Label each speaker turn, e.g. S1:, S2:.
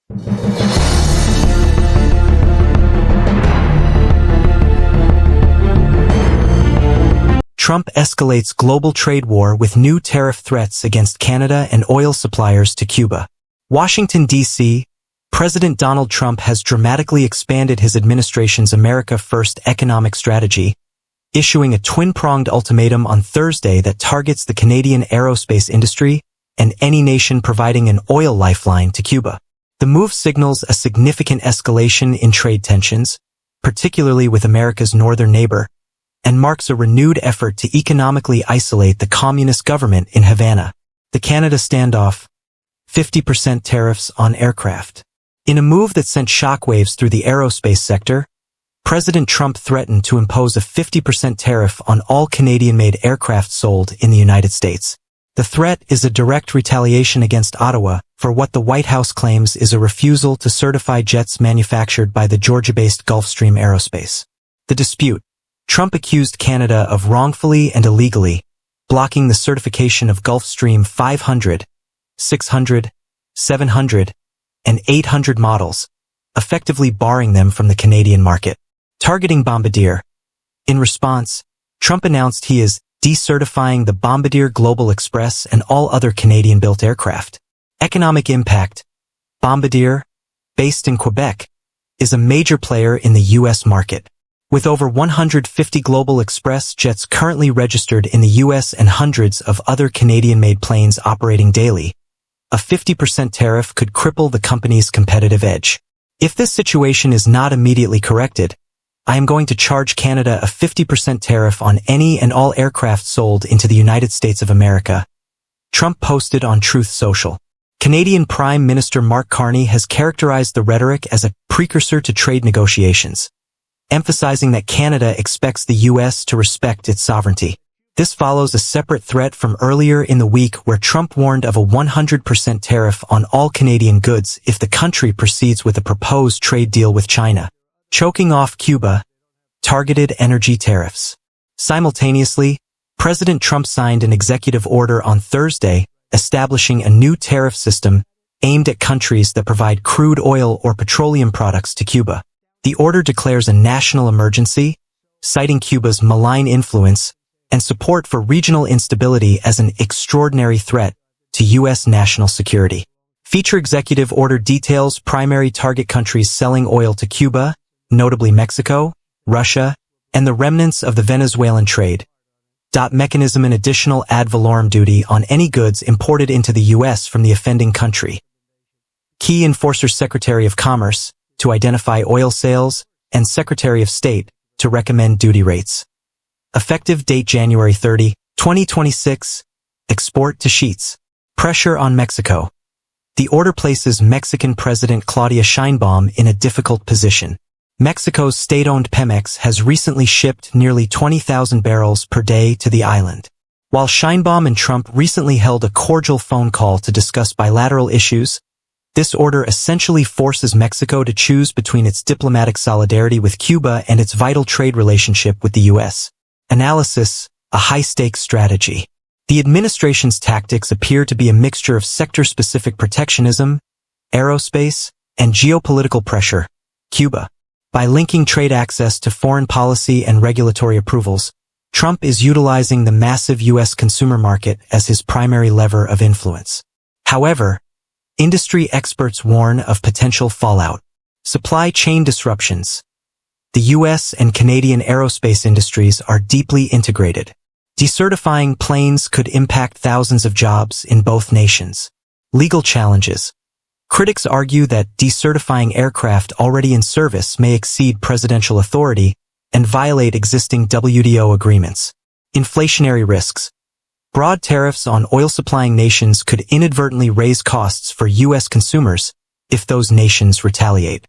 S1: Trump escalates global trade war with new tariff threats against Canada and oil suppliers to Cuba. Washington, D.C. President Donald Trump has dramatically expanded his administration's America First economic strategy, issuing a twin-pronged ultimatum on Thursday that targets the Canadian aerospace industry and any nation providing an oil lifeline to Cuba. The move signals a significant escalation in trade tensions, particularly with America's northern neighbor, and marks a renewed effort to economically isolate the communist government in Havana. The Canada Standoff, 50% tariffs on aircraft. In a move that sent shockwaves through the aerospace sector, President Trump threatened to impose a 50% tariff on all Canadian-made aircraft sold in the United States. The threat is a direct retaliation against Ottawa for what the White House claims is a refusal to certify jets manufactured by the Georgia-based Gulfstream Aerospace. The dispute: Trump accused Canada of wrongfully and illegally blocking the certification of Gulfstream 500, 600, 700, and 800 models, effectively barring them from the Canadian market. Targeting Bombardier. In response, Trump announced he is decertifying the Bombardier Global Express and all other Canadian-built aircraft. Economic impact: Bombardier, based in Quebec, is a major player in the U.S. market. With over 150 Global Express jets currently registered in the U.S. and hundreds of other Canadian-made planes operating daily, a 50% tariff could cripple the company's competitive edge. If this situation is not immediately corrected, I am going to charge Canada a 50% tariff on any and all aircraft sold into the United States of America, Trump posted on Truth Social. Canadian Prime Minister Mark Carney has characterized the rhetoric as a precursor to trade negotiations, emphasizing that Canada expects the U.S. to respect its sovereignty. This follows a separate threat from earlier in the week where Trump warned of a 100% tariff on all Canadian goods if the country proceeds with a proposed trade deal with China. Choking off Cuba. Targeted energy tariffs. Simultaneously, President Trump signed an executive order on Thursday establishing a new tariff system aimed at countries that provide crude oil or petroleum products to Cuba. The order declares a national emergency, citing Cuba's malign influence and support for regional instability as an extraordinary threat to U.S. national security. Feature executive order details primary target countries selling oil to Cuba, notably Mexico, Russia, and the remnants of the Venezuelan trade. Mechanism an additional ad valorem duty on any goods imported into the U.S. from the offending country. Key enforcers: Secretary of Commerce, to identify oil sales, and Secretary of State, to recommend duty rates. Effective date January 30, 2026. Export to sheets. Pressure on Mexico. The order places Mexican President Claudia Sheinbaum in a difficult position. Mexico's state-owned Pemex has recently shipped nearly 20,000 barrels per day to the island. While Sheinbaum and Trump recently held a cordial phone call to discuss bilateral issues, this order essentially forces Mexico to choose between its diplomatic solidarity with Cuba and its vital trade relationship with the U.S. Analysis: a high-stakes strategy. The administration's tactics appear to be a mixture of sector-specific protectionism, aerospace, and geopolitical pressure. Cuba. By linking trade access to foreign policy and regulatory approvals, Trump is utilizing the massive U.S. consumer market as his primary lever of influence. However, industry experts warn of potential fallout. Supply chain disruptions. The U.S. and Canadian aerospace industries are deeply integrated. Decertifying planes could impact thousands of jobs in both nations. Legal challenges. Critics argue that decertifying aircraft already in service may exceed presidential authority and violate existing WTO agreements. Inflationary risks. Broad tariffs on oil-supplying nations could inadvertently raise costs for U.S. consumers if those nations retaliate.